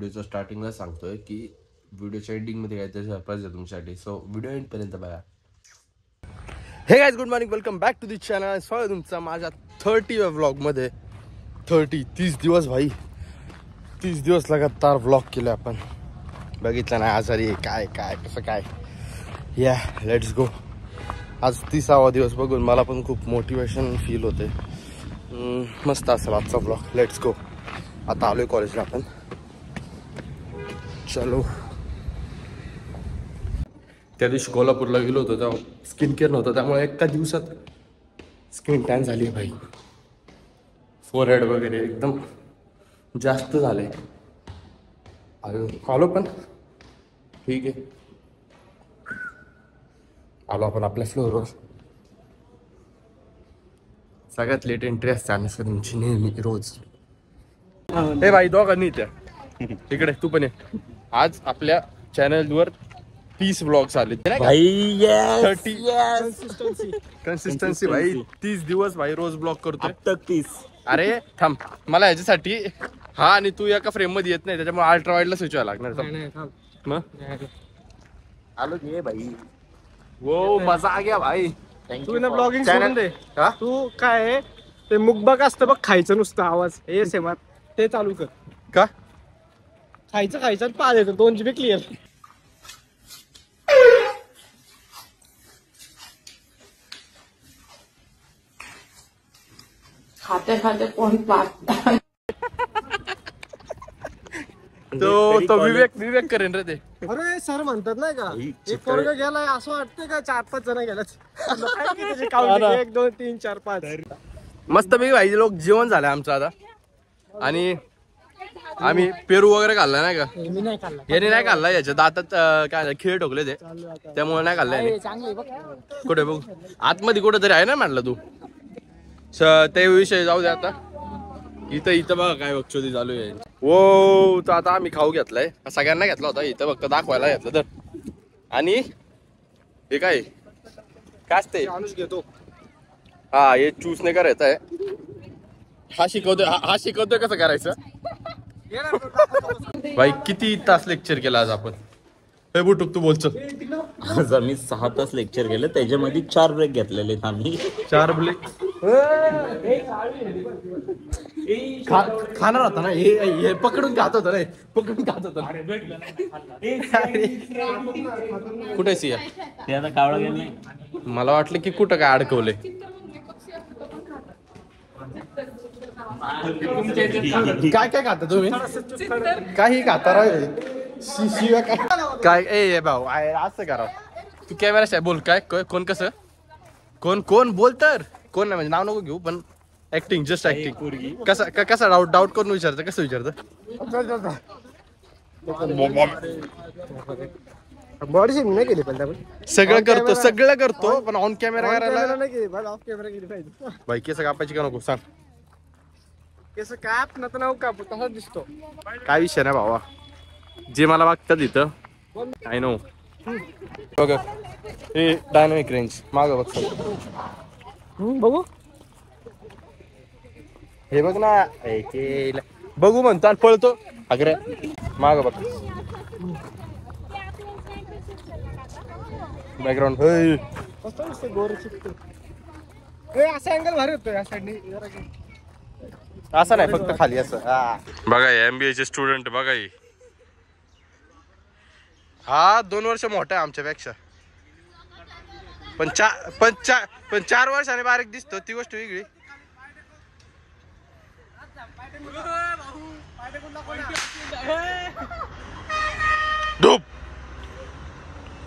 व्हिडिओच्या स्टार्टिंगला सांगतोय की व्हिडिओच्या एंडिंगमध्ये काहीतरी सरप्राईज आहे तुमच्यासाठी, सो व्हिडिओ एंडपर्यंत बघा. Hey guys, good morning, welcome back to the channel. स्वागत तुमचा माझ्या 30व्या व्लॉगमध्ये. 30 दिवस भाई, 30 दिवस लगातार व्लॉग केले आपण. बघितलं नाही आजारी काय काय कसं काय. या लेट्स गो. आज 30वा दिवस बघून मला पण खूप मोटिवेशन फील होते. मस्त असेल आजचा व्लॉग. Let's go. आता आलोय कॉलेजला आपण. चलो. त्या दिवशी कोल्हापूरला गेलो होतो तेव्हा स्किन केअर नव्हतं, त्यामुळे एका दिवसात स्किन टॅन झाली आहे भाई. फोरहेड वगैरे एकदम जास्त झाले. आलो पण ठीक आहे. आलो आपण आपल्या फ्लोअरवर. सगळ्यात लेट एंट्री असते आणि सर तुमची नेहमी रोज. हे भाई दोघांनी त्या इकडे तू पण आहे. आज आपल्या चॅनलवर 30 ब्लॉग्स आले भाई. 30 कन्सिस्टन्सी भाई. 30 दिवस भाई रोज ब्लॉग करतोय. 30. अरे थांब, मला ह्याच्यासाठी हा आणि तू एका फ्रेम मध्ये येत नाही, त्याच्यामुळे अल्ट्रा वाईडला स्विच व्हायला लागणार. मग आलो घे भाई. वो मजा आ गया भाई. तू ना ब्लॉगिंग सोडून दे. तू काय आहे ते मुकबक असतं बघ, खायचं नुसतं आवाज हे सेमात ते चालू कर. का खायचं पा देतो 2 GB क्लिअर. खाते कोण पाहता. तो विवेक करेन रे ते. अरे सर म्हणतात नाही का, एक पोरग गेलाय असं वाटतं का 4-5 जण गेल्यात. 1 2 3 4 5. मस्त पैकी भाई लोक जेवण झालंय आमचं आता. आणि आम्ही पेरू वगैरे खाल्ला नाही का. याने नाही खाल्ला, याच्या दातात काय खीळ ठोकले ते, त्यामुळे नाही खाल्लाय. कुठे बघू आतमध्ये कुठे तरी आहे ना म्हटलं तू. ते विषय जाऊ दे आता. इथं बघा काय बक्षोदी चालू आहे. ओ तर आता आम्ही खाऊ घेतलाय, सगळ्यांना घेतला होता. इथं फक्त दाखवायला घेतलं तर. आणि हे काय असते घेतो. हा हे चूस नाही करायचं आहे. हा शिकवतोय कसं करायचं. भाई किती तास लेक्चर केला आज आपण. हे बुटूक तू बोलच. आज आम्ही 6 तास लेक्चर केलं, त्याच्यामध्ये 4 ब्रेक घेतलेले आम्ही. 4 ब्रेक खाणार होता ना. हे पकडून खात होतं रे, पकडून खात होतं. कुठे सिया ते आता कावळा गेले. मला वाटलं की कुठं काय अडकवले. काय खाता तुम्ही. काही खाता शिव्या काय ए भाऊ असं करा. तू कॅमेरा बोल काय कोण कसं कोण बोल तर कोण नाही म्हणजे नाव नको घेऊ, पण ऍक्टिंग जस्ट ऍक्टिंग. कसा डाऊट करून विचारतं. कसं विचारतं. बॉडी शेमिंग नाही केली पण सगळं करतो पण ऑन कॅमेरा करायला नाही केली. ऑफ कॅमेरा केली पाहिजे. बाई केस कापायची का नको सांग. केस काप ना तर नाव कापू तसा दिसतो. काय विषय नाही भावा, जे मला वागतात इथं आय नो. बघ हे डायनामिक रेंज माग बघ. बघू हे बघ ना. बघू म्हणतो आणि पळतो. अगरे माग बघ. बॅकग्राऊंड गोर असा अँगल भारी होतो या साईडनी. असं नाही फक्त खाली असं. बघा MBA चे स्टुडंट बघा. हा 2 वर्ष मोठा आहे आमच्यापेक्षा, पण 4 वर्षाने बारीक दिसतो. ती गोष्ट वेगळी. धूप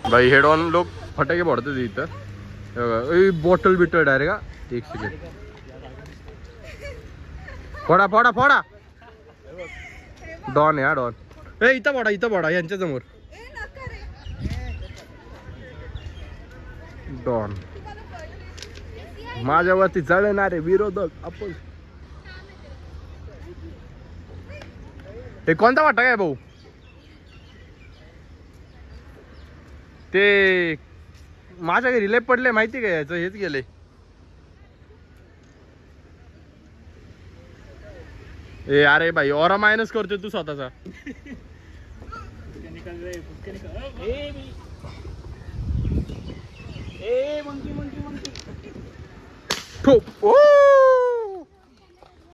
भाई. हेड ऑन लोक फटाके फोडतात इथं. बॉटल बिटल डायरेक्ट का. 1 सेकंड. फोडा डॉन या डॉन. इथं फोडा यांच्या समोर. डॉन माझ्यावरती जळणारे विरोधक आपण. हे कोणता वाटा काय भाऊ. ते माझ्या घरी लय पडले माहिती का. याचं हेच गेले. ए अरे भाई ऑरा मायनस करतोय तू स्वतःचा.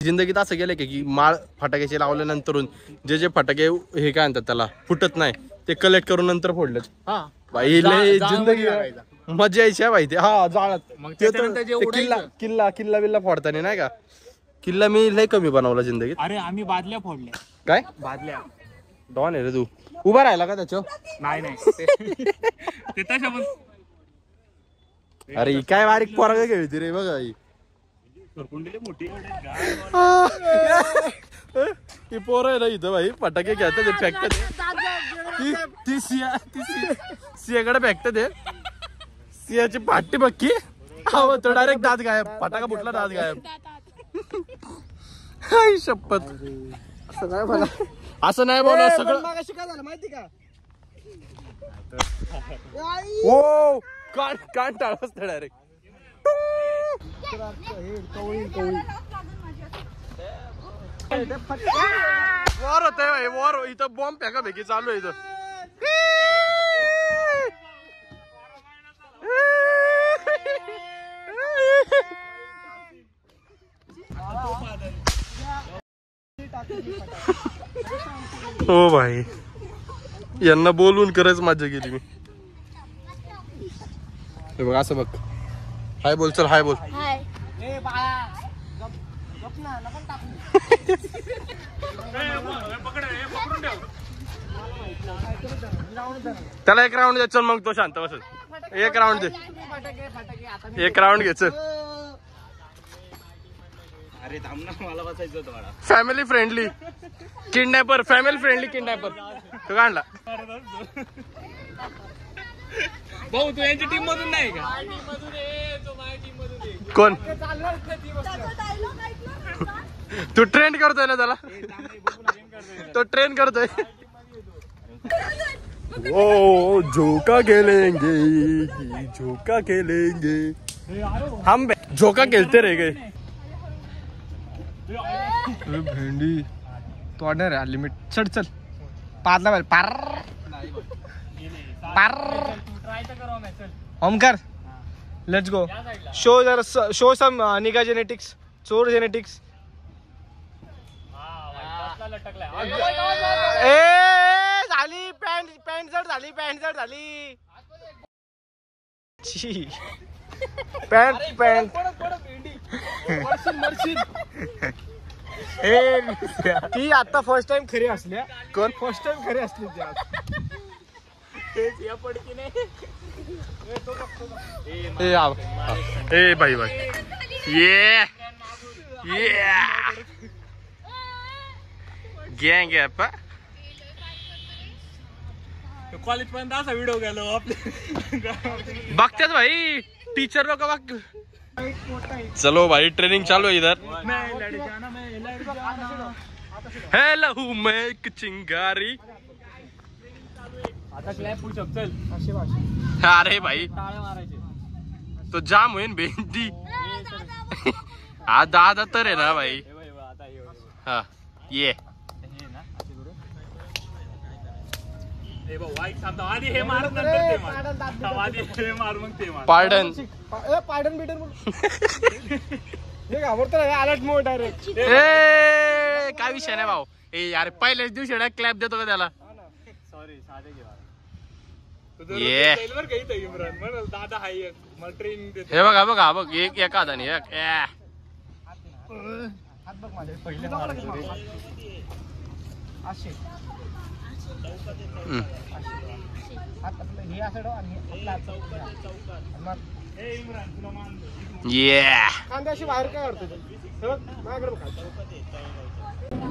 जिंदगीत असं गेलं की माळ फटाक्याचे लावल्यानंतरून जे फटाके हे काय म्हणतात त्याला फुटत नाही ते कलेक्ट करून नंतर फोडलं. बाई लय जिंदगी मजा यायची आहे भाई ते. हा जाळत किल्ला बिल्ला फोडताना नाही का. किल्ला मी लय कमी बनवला जिंदगीत. अरे आम्ही बादल्या फोडल्या. काय बादल्या डॉन आहे रे तू. उभा राहिला का त्याच्यावर. नाही ते तशा पण. अरे काय बारीक पोरगा खेळते रे बघा ही. मोठी ही पोरं आहे ना इथं भाई फटाके खेळतात ते फेकतात. ती सियाकडे फेकतात ते. सियाची पाठी बक्की हवं तर डायरेक्ट दात गायब. फटाका फुटला दात गायब. हाय शपथ. असं नाही बोला सगळं. काय झालं माहिती का. ओ कान टाळस डायरेक्ट. वॉर होतंय वॉर. इथं बॉम्ब फेकाफेकी चालू आहे इथं. हो भाई यांना बोलून खरंच मजा गेली मी. हे बघ असं बघ. हाय बोल चल. हाय बोल. त्याला एक राऊंड दे चल. मग तो शांत बस. एक राऊंड दे. एक राऊंड घे चल. अरे थांब ना मला बसायचं होतं मला. Family friendly kidnapper. Family friendly kidnapper. तो काढला. भाऊ तू यांच्या टीम मधून नाही का. कोण तू ट्रेंड करतोय ना त्याला. तो ट्रेन करतोय. ओ झोका खेलेंगे झोका खेलेंगे हम झोका खेलते रह गए. भेंडी तोडणार आहे लिमिट. चढ चल. पारला पार पार. Omkar let's go. Show some निगा जेनेटिक्स. चोर जेनेटिक्स. ए झाली पॅन्ट जड झाली. पॅन्ट जड झाली. पॅन्ट ती आता फर्स्ट टाइम खरी असल्या. कोण फर्स्ट टाइम खरी असली ए भाई ये गँग आहे पा. कॉलेज पर्यंत असा व्हिडिओ गेलो बघतात भाई टीचर लोक बघ. चलो भाई ट्रेनिंग चालू है इधर. हेलो मैं एक चिंगारी. आता क्लॅप पुश अप चल. अरे भाई तो जाम होईन भेंडी. हा दादा तर आहे ना भाई. हा ये पार्डन. पार्डन बिडन घाबरतो अलर्ट मोड डायरेक्ट. काय विषय नाही भाऊ. ए यार पहिल्याच दिवशी क्लॅप देतो का त्याला. सॉरी साधे ये दादा हाय मला ट्रेनिंग देतो. हे बघा बघा बघ एक एका हाताने एक. हात बघ माझे पहिले असे हे असं कांद्याशी बाहेर काय काढतो.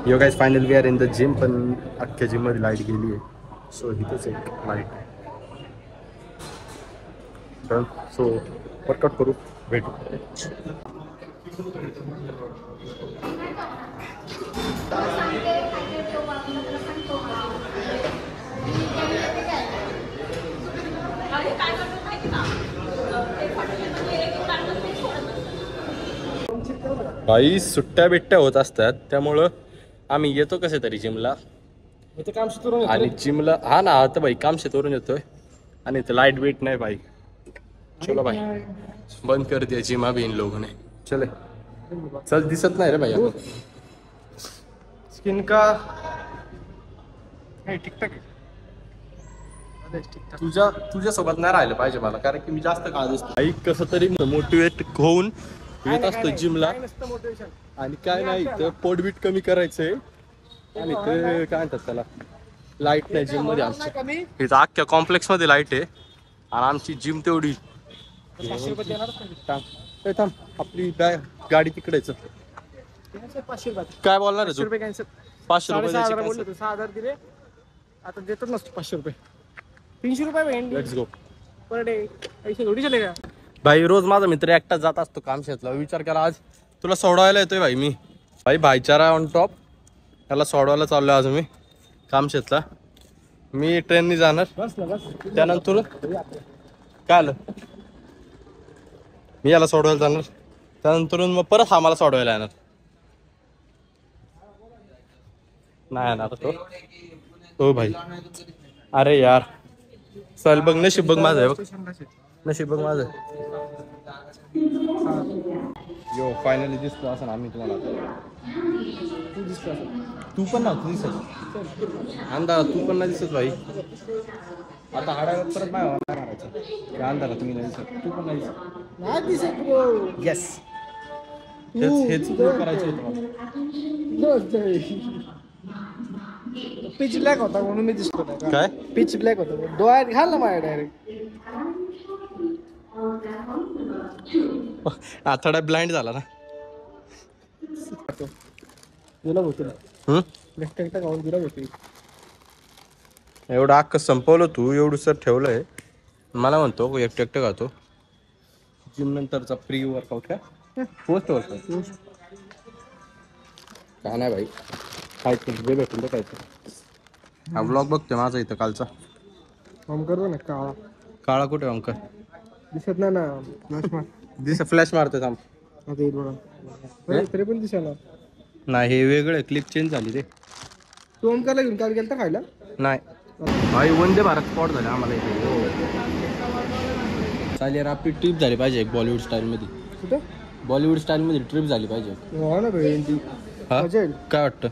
Yo guys final we are in the gym. पण अख्ख्या जिम मध्ये लाईट गेली आहे. सो इथंच एक लाईट. सो वर्कआउट करू. भेटू. भाई सुट्ट्या बिट्ट्या होत असतात त्यामुळं आम्ही येतो कसे तरी जिमला. इथे काम सुरू आणि जिमला हा ना आता भाई काम शेतवरून येतोय आणि इथं लाईट वेट नाही भाई. चलो भाई बंद कर दिया जिम अभी इन लोगों ने. चले चल दिसत नाही रे भाई आपण. स्किन का ठीक-ठाक तुझ्या सोबत नाही राहिलं पाहिजे मला, कारण की मी जास्त काळ दिसतो. आई कसं तरी मोटिवेट होऊन येत असतो जिमला. मोटिवेशन. आणि काय नाही तर पोटबीट कमी करायचंय. आणि ते काय म्हणतात त्याला, लाईट नाही जिम मध्ये आमच्या. इथं अख्ख्या कॉम्प्लेक्स मध्ये लाईट आहे आणि आमची जिम तेवढी. 500 रुपये देणारच नाही. थांब आपली गाडी तिकडेच. 500 रुपये काय बोलणार आहे 500 तू? रुपये कॅन्सल. 500 रुपये 6,500 बोललो होतो, 6,000 दिले. आता देतच नसतो 500 रुपये. 300 रुपये भेंडी लेट्स गो. Per day. पैसे थोडी चले का? भाई रोज माझा मित्र एकटाच जात असतो काम शेतला. विचार करा आज तुला सोडवायला येतोय भाई मी. भाई भाईचारा ऑन टॉप. त्याला सोडवायला चाललोय आज मी काम शेतला. मी ट्रेननी जाणार. बस ना बस. त्यानंतर काय आलं, मी याला सोडवायला जाणार. त्यानंतर मग परत आम्हाला सोडवायला येणार. नाही येणार तो. हो भाई अरे यार चल बघ नशीब बघ माझं आहे बघ. नशीब बघ माझं. यो फायनली दिसतो असं ना आम्ही तुम्हाला. तू पण ना तू दिसत अंधारा, तू पण नाही दिसत भाई. आता हाडावर परत नाही मारायचं अंधारा. तुम्ही नाही दिसत, तू पण नाही दिसत. नाही दिसत ब्रो. येस हेच करायचं होतं मला. पिच ब्लॅक होता म्हणून मी दिसतो नाही. काय पिच ब्लॅक होता, डोळ्यात घाल ना माझ्या डायरेक्ट. आथडा ब्लाइंड झाला ना. तुला होतो एकटा एकटा गाऊन तुला होती. एवढं अख्खं संपवलं तू, एवढं सर ठेवलंय. मला म्हणतो एकटं एकटं खातो. जिम नंतरचा प्री वर्कआउट काय पोस्ट वर्कआउट काय नाही भाई. खायचं जे भेटून ते खायचं. हा ब्लॉग बघतोय माझा इथं कालचा. काम करतो ना काळा. काळा कुठे अंक दिसत नाही ना. फ्लॅश मारतोय थांब. आता येईल बघा. तरी पण दिसायला. नाही हे वेगळं क्लिप चेंज झाली रे. तू ओमकारला घेऊन काल गेलता खायला? नाही भाई वंदे भारत स्पॉट झाले आम्हाला इथे. चालेल आपली ट्रिप झाली पाहिजे एक बॉलिवूड स्टाईल मध्ये. कुठं? बॉलिवूड स्टाईल मध्ये ट्रिप झाली पाहिजे. हो ना भेटेल ती. हा? मजा येईल. काय वाटतं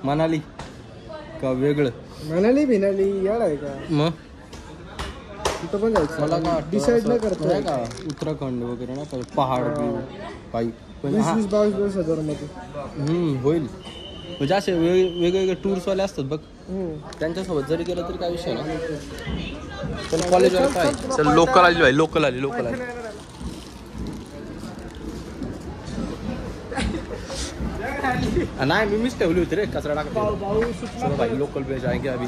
मनाली का वेगळं? मनाली भिनाली याड आहे का? मग कुठं पण जायचं. मला काय वाटतं डिसाईड नाही असं करतोय का उत्तराखंड वगैरे ना पहाड व्यू काही पण 20-22 मध्ये होईल. म्हणजे असे वेगवेगळे टूर्सवाले असतात बघ, त्यांच्यासोबत जरी गेलं तरी काय विषय ना. पण कॉलेजवर काय चल लोकल आली भाई, लोकल आली. नाही मी मिस ठेवली होती रे कचरा टाकतो भाई. लोकल पे जाएंगे अभी.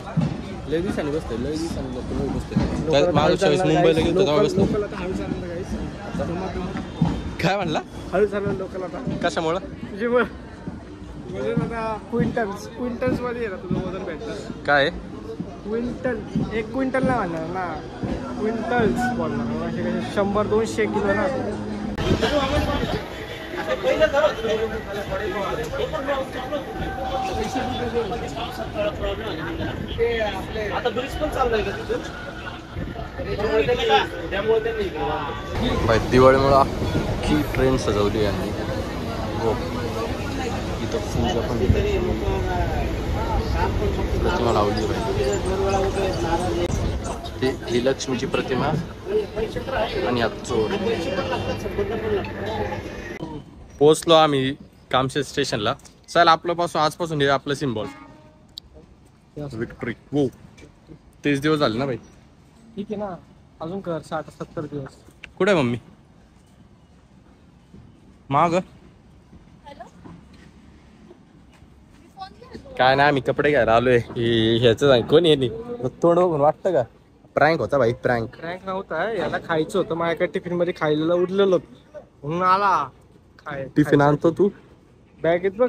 लय दिवसांनी बसते लोकल बसते. मागच्या वेळेस मुंबईला गेलो तेव्हा बसलो. काय म्हणला? हळू चालू लोकल आता. कशामुळं? तुझे वजन आता क्विंटल्स मध्ये आहे ना तुझं वजन भेटतं. काय क्विंटल 1 क्विंटल नाही म्हणणार ना, क्विंटल्स बोलणार. 100-200 किलो ना. भाई दिवाळीमुळे अख्खी ट्रेन सजवली यांनी. हो इथं पूजा पण प्रतिमा लावली भाई. ही लक्ष्मीची प्रतिमा आणि हा चोर. पोचलो आम्ही कामशेत स्टेशनला. चल आपल्यापासून आजपासून हे आपलं सिम्बॉल विक्ट्री. हो 30 दिवस झाले ना भाई. ठीक आहे ना, अजून कर 60-70 दिवस. कुठे आहे मम्मी? माग काय नाही आम्ही कपडे घ्यायला आलोय. ह्याच कोण येणे तोंड बघून वाटतं का प्रँक होता भाई? प्रँक नव्हता, याला खायचं होतं. माझ्याकडे टिफिन मध्ये खायला उरलेलं म्हणून आला. टिफिन आणतो तू बॅगेत बघ.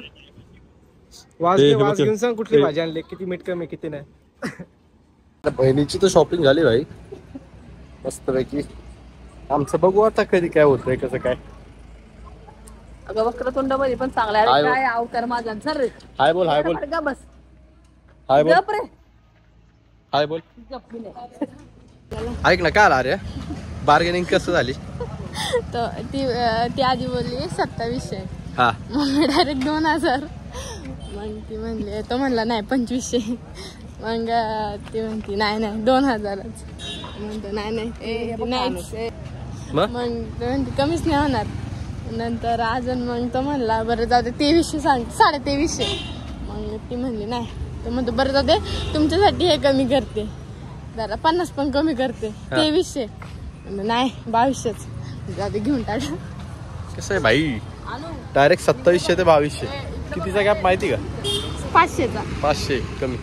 वाज घेऊन सांग कुठली भाजी आणली, किती मीठ कमी किती नाही. बहिणीची तर शॉपिंग झाली भाई मस्त पैकी. आमचं बघू आता कधी काय होतंय कसं काय. अगं वक्रतुंड मध्ये पण चांगला आहे. हाय काय अवतार माझा सर रे. हाय बोल का बस हाय बोल हाय बोल ऐक ना काय आला अरे बार्गेनिंग कसं झाली तर ती आधी बोलली 2700 हा मग डायरेक्ट 2000 मग ती म्हणली तो म्हणला नाही 2500 मग ती म्हणती नाही 2000च म्हणतो नाही मग मग ते म्हणते कमीच नाही होणार नंतर अजून मग तो म्हणला बरं जाऊ दे 2300 सांग 2350 मग ती म्हणली नाही तो म्हणतो बरं जाऊ दे तुमच्यासाठी हे कमी करते जरा 50 पण कमी करते 2300 नाही 2200च जाऊ दे घेऊन टाक कसं आहे भाई डायरेक्ट 2700 ते 2200 कितीचा गॅप माहिती का 500चा 500 कमी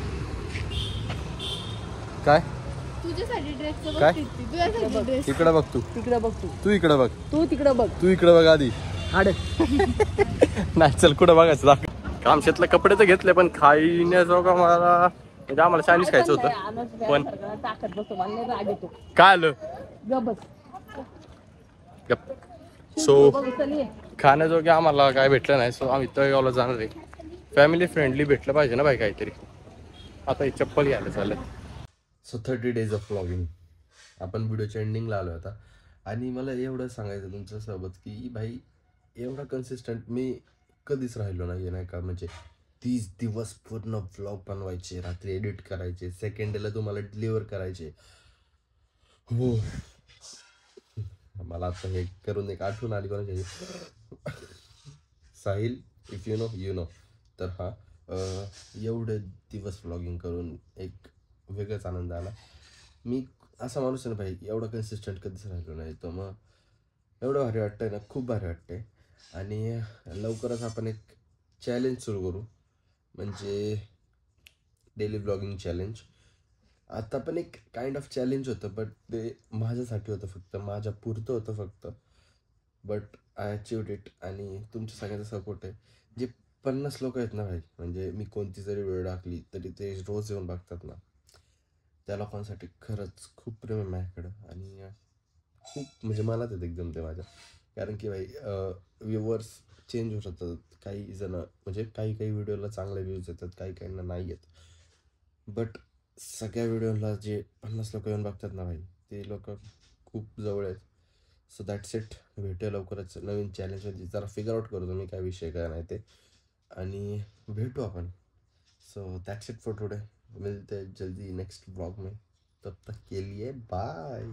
काय तुझ्यासाठी ड्रेसचं काय? बघते ती, तुझ्यासाठी ड्रेस इकडे बघ तू तिकडे बघ तू इकडे बघ तू तिकडे बघ तू इकडे बघ आधी हाड नाही चल कुठं बघायचं दाखव कामशेतले कपडे तर घेतले पण खाण्याचं का मला म्हणजे आम्हाला चायनीज खायचं होतं पण ताकद बसतो मला राग येतो काय आलं सो खाण्याजोगे आम्हाला काय भेटलं नाही सो आम्ही तळेगावला जाणार आहे फॅमिली फ्रेंडली भेटलं पाहिजे ना भाई काहीतरी आता ही चप्पल घ्यायला चालेल सो 30 days ऑफ व्लॉगिंग आपण व्हिडिओच्या एंडिंगला आलो होता आणि मला एवढं सांगायचं तुमच्यासोबत की भाई एवढा कन्सिस्टंट मी कधीच राहिलो नाही का म्हणजे 30 दिवस पूर्ण व्लॉग बनवायचे रात्री एडिट करायचे सेकंड डेला तुम्हाला डिलिव्हर करायचे हो मला आता हे करून एक आठवण आली कोणाची साहिल इफ यू नो तर हा एवढे दिवस व्लॉगिंग करून एक वेगळाच आनंद आला मी असा माणूस आहे ना भाई एवढा कन्सिस्टंट कधीच राहिलो नाही तर मग एवढं भारी वाटतंय ना खूप भारी वाटतंय आणि लवकरच आपण एक चॅलेंज सुरू करू म्हणजे डेली व्लॉगिंग चॅलेंज आता पण एक काइंड ऑफ चॅलेंज होतं बट ते माझ्यासाठी होतं फक्त माझ्या पुरतं होतं फक्त बट आय अचिव्ड इट आणि तुमच्या सगळ्यांचा सपोर्ट आहे जे 50 लोक आहेत ना भाई म्हणजे मी कोणती जरी वेळ टाकली तरी ते रोज येऊन बघतात ना त्या लोकांसाठी खरंच खूप प्रेम आहे माझ्याकडं आणि खूप म्हणजे मला ते एकदम ते माझ्या कारण की भाई व्ह्यूवर्स चेंज होत राहतात काही जण म्हणजे काही व्हिडिओला चांगले व्ह्यूज येतात काहींना नाही येत बट सगळ्या व्हिडिओला जे 50 लोक येऊन बघतात ना भाई ते लोक खूप जवळ आहेत सो दॅट्स इट भेटूया लवकरच नवीन चॅलेंजमध्ये जरा फिगर आउट करतो मी काय विषय काय नाही ते आणि भेटू आपण so that's it for today मिलते जल्दी नेक्स्ट ब्लॉग में तब तक के लिए बाय